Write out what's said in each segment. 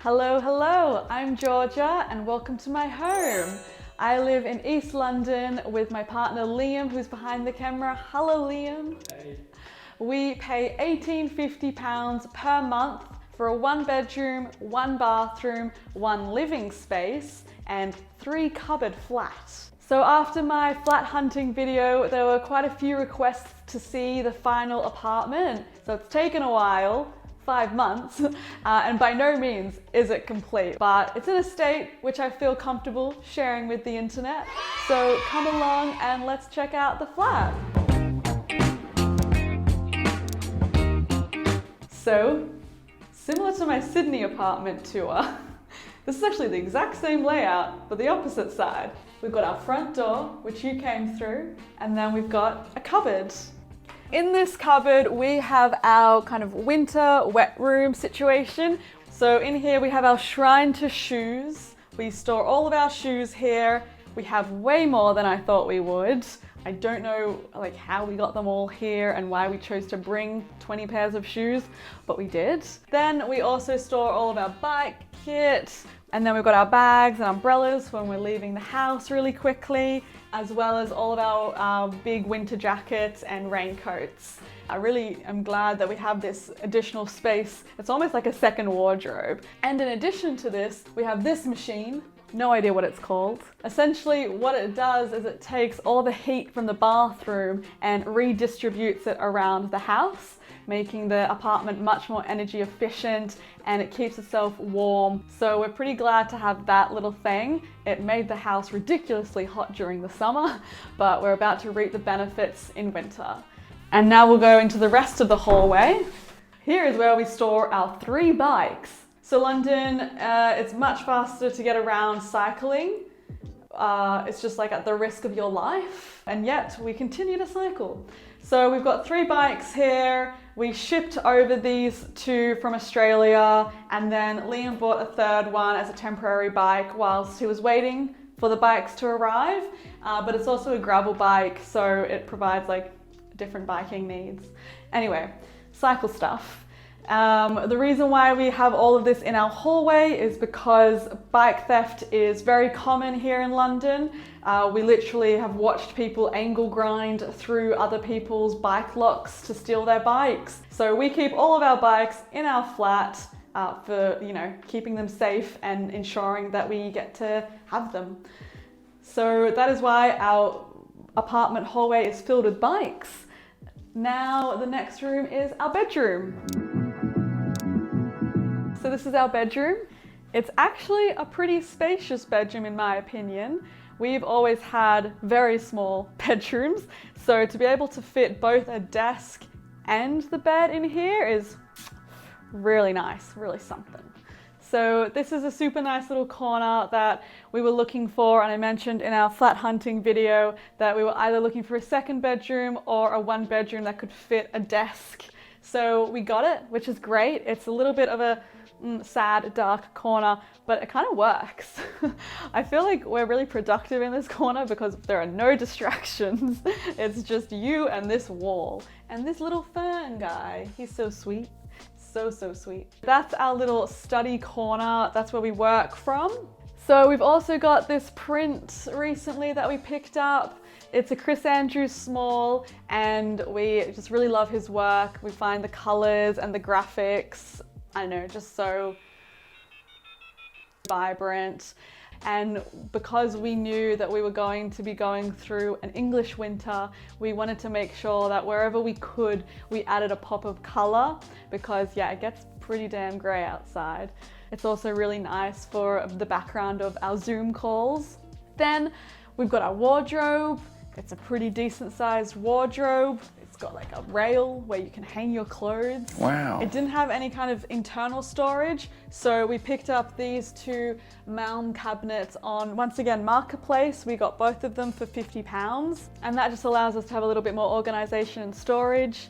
Hello, hello, I'm Georgia and welcome to my home. I live in East London with my partner Liam, who's behind the camera. Hello Liam. Hey. We pay £1850 per month for a 1-bedroom, 1 bathroom, 1 living space and 3 cupboard flat. So after my flat hunting video, there were quite a few requests to see the final apartment. So it's taken a while, 5 months, and by no means is it complete, but it's in a state which I feel comfortable sharing with the internet. So come along and let's check out the flat. So, similar to my Sydney apartment tour, this is actually the exact same layout, but the opposite side. We've got our front door, which you came through, and then we've got a cupboard. In this cupboard, we have our kind of winter wet room situation. So in here we have our shrine to shoes. We store all of our shoes here. We have way more than I thought we would. I don't know how we got them all here and why we chose to bring 20 pairs of shoes, but we did. Then we also store all of our bike kit, and then we've got our bags and umbrellas when we're leaving the house really quickly, as well as all of our big winter jackets and raincoats. I really am glad that we have this additional space. It's almost like a second wardrobe. And in addition to this, we have this machine. No idea what it's called. Essentially what it does is it takes all the heat from the bathroom and redistributes it around the house, making the apartment much more energy efficient, and it keeps itself warm. So we're pretty glad to have that little thing. It made the house ridiculously hot during the summer, but we're about to reap the benefits in winter. And now we'll go into the rest of the hallway. Here is where we store our 3 bikes. So London, it's much faster to get around cycling. It's just like at the risk of your life, and yet we continue to cycle. So we've got 3 bikes here. We shipped over these 2 from Australia, and then Liam bought a 3rd one as a temporary bike whilst he was waiting for the bikes to arrive. But it's also a gravel bike, so it provides different biking needs. Anyway, cycle stuff. The reason why we have all of this in our hallway is because bike theft is very common here in London. We literally have watched people angle grind through other people's bike locks to steal their bikes. So we keep all of our bikes in our flat for, keeping them safe and ensuring that we get to have them. So that is why our apartment hallway is filled with bikes. Now the next room is our bedroom. So this is our bedroom. It's actually a pretty spacious bedroom in my opinion. We've always had very small bedrooms, so to be able to fit both a desk and the bed in here is really nice, really something. So this is a super nice little corner that we were looking for, and I mentioned in our flat hunting video that we were either looking for a 2nd bedroom or a 1-bedroom that could fit a desk. So we got it, which is great. It's a little bit of a sad, dark corner, but it kind of works. I feel like we're really productive in this corner because there are no distractions. It's just you and this wall and this little fern guy. He's so sweet. So sweet. That's our little study corner. That's where we work from. So we've also got this print recently that we picked up. It's a Chris Andrews small, and we just really love his work. We find the colors and the graphics, I don't know, just so vibrant. And because we knew that we were going to be going through an English winter, we wanted to make sure that wherever we could, we added a pop of color because it gets pretty damn gray outside. It's also really nice for the background of our Zoom calls. Then we've got our wardrobe. It's a pretty decent sized wardrobe. It's got a rail where you can hang your clothes. Wow. It didn't have any kind of internal storage, so we picked up these 2 Malm cabinets on, once again, Marketplace. We got both of them for £50, and that just allows us to have a little bit more organization and storage.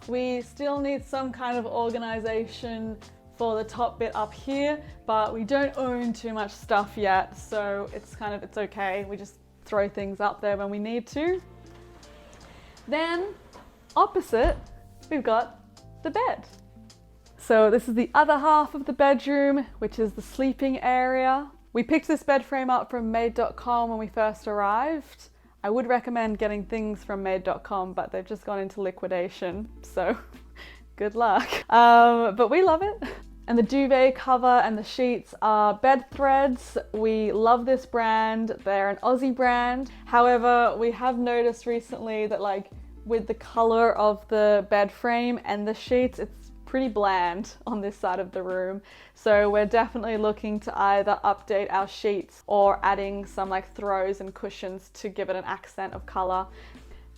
We still need some kind of organization for the top bit up here, but we don't own too much stuff yet, so it's okay. We just throw things up there when we need to. Then opposite, we've got the bed. So this is the other half of the bedroom, which is the sleeping area. We picked this bed frame up from made.com when we first arrived. I would recommend getting things from made.com, but they've just gone into liquidation, so good luck. But we love it. And the duvet cover and the sheets are Bed Threads. We love this brand. They're an Aussie brand. However, we have noticed recently that like with the color of the bed frame and the sheets, it's pretty bland on this side of the room. So we're definitely looking to either update our sheets or adding some like throws and cushions to give it an accent of color.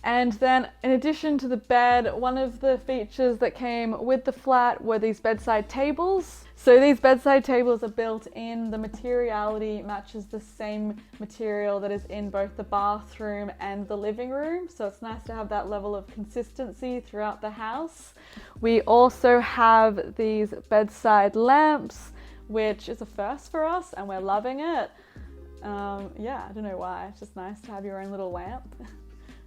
And then in addition to the bed, one of the features that came with the flat were these bedside tables. So these bedside tables are built in, the materiality matches the same material that is in both the bathroom and the living room. So it's nice to have that level of consistency throughout the house. We also have these bedside lamps, which is a first for us and we're loving it. Yeah, I don't know why, it's just nice to have your own little lamp.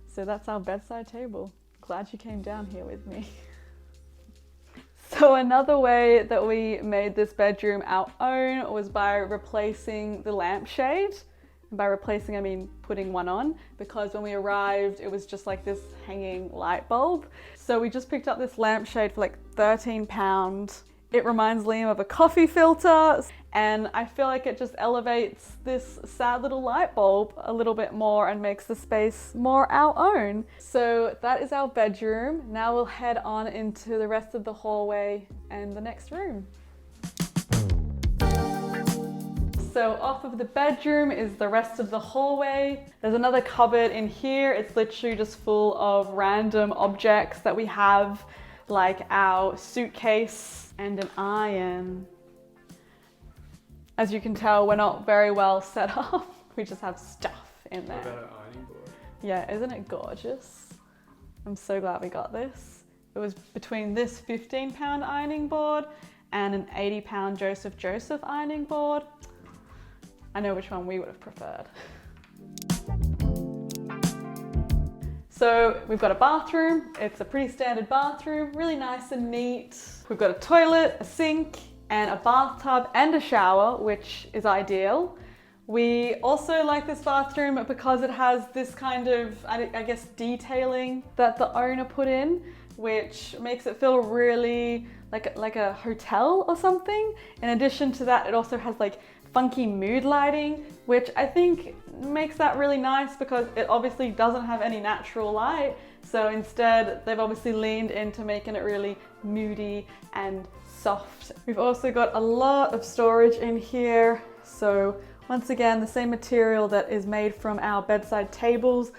So that's our bedside table. Glad you came down here with me. So another way that we made this bedroom our own was by replacing the lampshade. And by replacing, I mean putting one on, because when we arrived, it was just like this hanging light bulb. So we just picked up this lampshade for like £13. It reminds Liam of a coffee filter, and I feel like it just elevates this sad little light bulb a little bit more and makes the space more our own. So that is our bedroom. Now we'll head on into the rest of the hallway and the next room. So off of the bedroom is the rest of the hallway. There's another cupboard in here. It's literally just full of random objects that we have, like our suitcase and an iron. As you can tell, we're not very well set up. We just have stuff in there. What about an ironing board? Yeah, isn't it gorgeous? I'm so glad we got this. It was between this £15 ironing board and an £80 Joseph ironing board. I know which one we would have preferred. So we've got a bathroom. It's a pretty standard bathroom, really nice and neat. We've got a toilet, a sink, and a bathtub and a shower, which is ideal. We also like this bathroom because it has this kind of, I guess, detailing that the owner put in, which makes it feel really like a hotel or something. In addition to that, it also has like funky mood lighting, which I think makes that really nice because it obviously doesn't have any natural light. So instead, they've obviously leaned into making it really moody and soft. We've also got a lot of storage in here. So once again, the same material that is made from our bedside tables,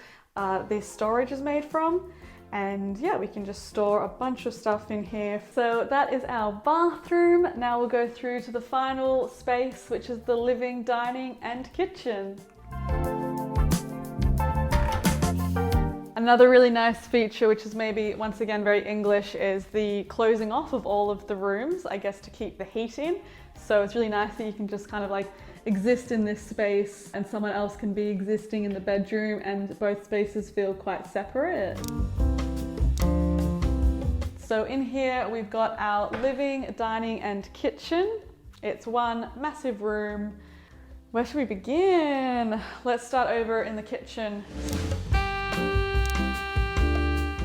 this storage is made from. And yeah, we can just store a bunch of stuff in here. So that is our bathroom. Now we'll go through to the final space, which is the living, dining, and kitchen. Another really nice feature, which is maybe once again very English, is the closing off of all of the rooms, I guess to keep the heat in. So it's really nice that you can just kind of like exist in this space and someone else can be existing in the bedroom and both spaces feel quite separate. So in here we've got our living, dining, and kitchen. It's one massive room. Where should we begin? Let's start over in the kitchen.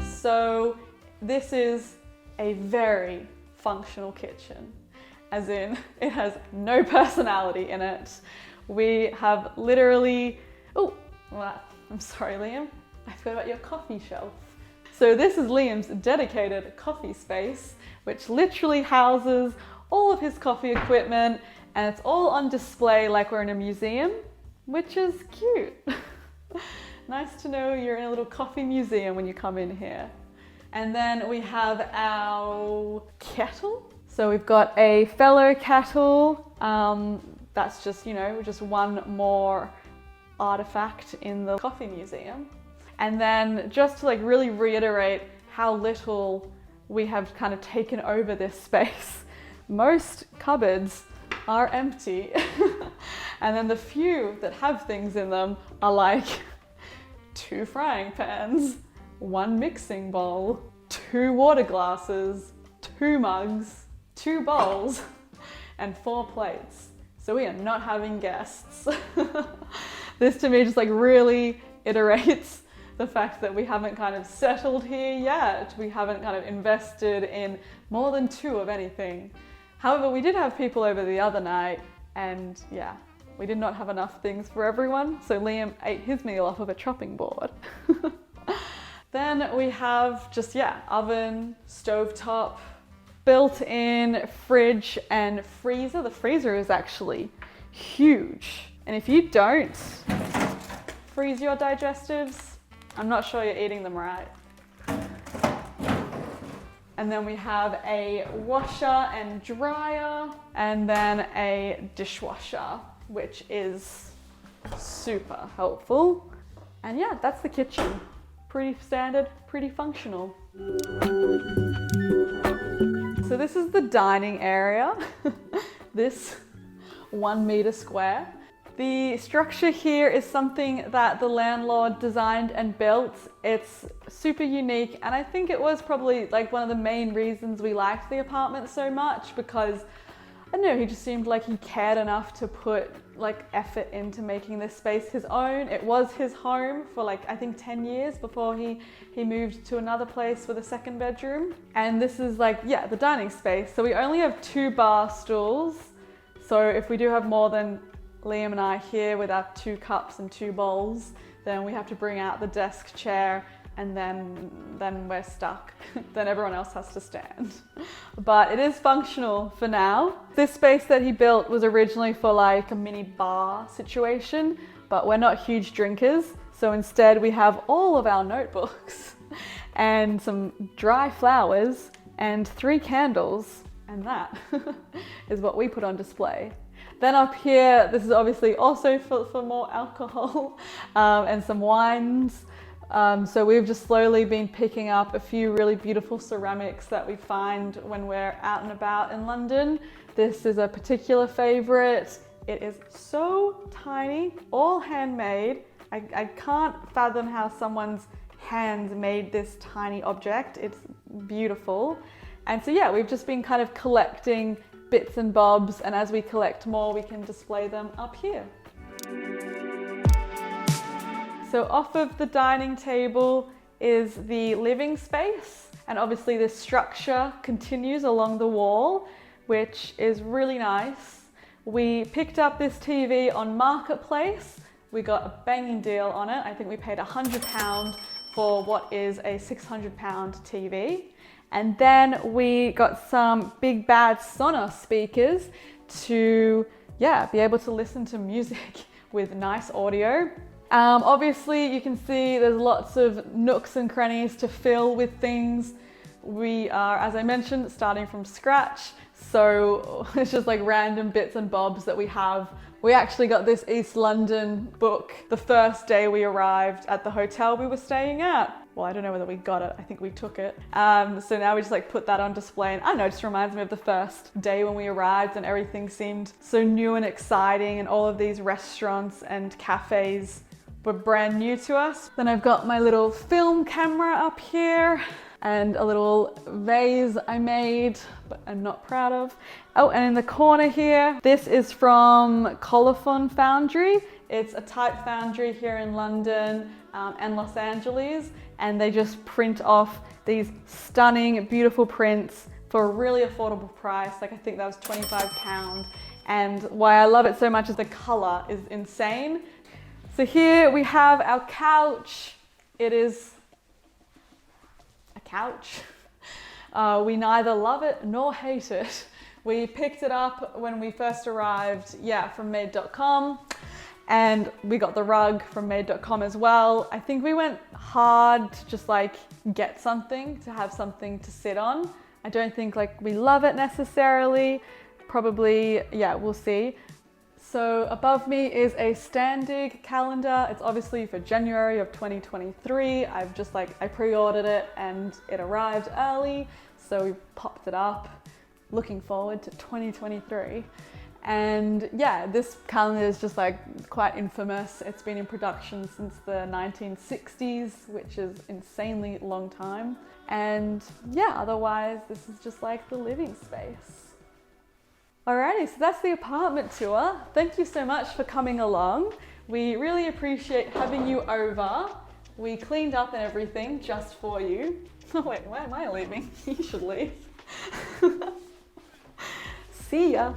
So this is a very functional kitchen, as in it has no personality in it. We have literally, oh, I'm sorry Liam, I forgot about your coffee shelf. So this is Liam's dedicated coffee space, which literally houses all of his coffee equipment, and it's all on display like we're in a museum, which is cute. Nice to know you're in a little coffee museum when you come in here. And then we have our kettle. So we've got a fellow kettle. That's just, you know, just one more artifact in the coffee museum. And then just to like really reiterate how little we have kind of taken over this space, most cupboards are empty. And then the few that have things in them are like 2 frying pans, 1 mixing bowl, 2 water glasses, 2 mugs, 2 bowls, and 4 plates. So we are not having guests. This to me just like really iterates the fact that we haven't kind of settled here yet. We haven't kind of invested in more than 2 of anything. However, we did have people over the other night, and yeah, we did not have enough things for everyone. So Liam ate his meal off of a chopping board. Then we have just, yeah, oven, stovetop, built-in fridge and freezer. The freezer is actually huge. And if you don't freeze your digestives, I'm not sure you're eating them right. And then we have a washer and dryer, and then a dishwasher, which is super helpful. And yeah, that's the kitchen. Pretty standard, pretty functional. So this is the dining area. This 1 meter square. The structure here is something that the landlord designed and built. It's super unique, and I think it was probably like one of the main reasons we liked the apartment so much, because I don't know, he just seemed like he cared enough to put like effort into making this space his own. It was his home for like, I think 10 years before he moved to another place with a 2nd bedroom. And this is like, yeah, the dining space. So we only have 2 bar stools. So if we do have more than Liam and I here with our 2 cups and 2 bowls, then we have to bring out the desk chair, and then we're stuck. Then everyone else has to stand. But it is functional for now. This space that he built was originally for like a mini bar situation, but we're not huge drinkers. So instead we have all of our notebooks and some dry flowers and 3 candles, and that is what we put on display. Then up here, this is obviously also for more alcohol and some wines. So we've just slowly been picking up a few really beautiful ceramics that we find when we're out and about in London. This is a particular favorite. It is so tiny, all handmade. I can't fathom how someone's hands made this tiny object. It's beautiful. And so yeah, we've just been kind of collecting bits and bobs, and as we collect more, we can display them up here. So off of the dining table is the living space, and obviously this structure continues along the wall, which is really nice. We picked up this TV on Marketplace. We got a banging deal on it. I think we paid £100 for what is a £600 TV. And then we got some big bad Sonos speakers to, yeah, be able to listen to music with nice audio. Obviously you can see there's lots of nooks and crannies to fill with things. We are, as I mentioned, starting from scratch. So it's just like random bits and bobs that we have. We actually got this East London book the first day we arrived at the hotel we were staying at. Well, I don't know whether we got it. I think we took it. So now we just like put that on display, and I don't know, it just reminds me of the first day when we arrived and everything seemed so new and exciting, and all of these restaurants and cafes were brand new to us. Then I've got my little film camera up here and a little vase I made, but I'm not proud of. Oh, and in the corner here, this is from Colophon Foundry. It's a type foundry here in London and Los Angeles, and they just print off these stunning, beautiful prints for a really affordable price. Like I think that was £25. And why I love it so much is the color is insane. So here we have our couch. It is a couch. We neither love it nor hate it. We picked it up when we first arrived, from made.com. And we got the rug from made.com as well. I think we went hard to just like get something, to have something to sit on. I don't think like we love it necessarily. Probably, we'll see. So above me is a Standig calendar. It's obviously for January of 2023. I pre-ordered it and it arrived early. So we popped it up, looking forward to 2023. And yeah, this calendar is just like quite infamous. It's been in production since the 1960s, which is insanely long time. And yeah, otherwise this is just like the living space. Alrighty, so that's the apartment tour. Thank you so much for coming along. We really appreciate having you over. We cleaned up and everything just for you. Oh wait, why am I leaving? You should leave. See ya.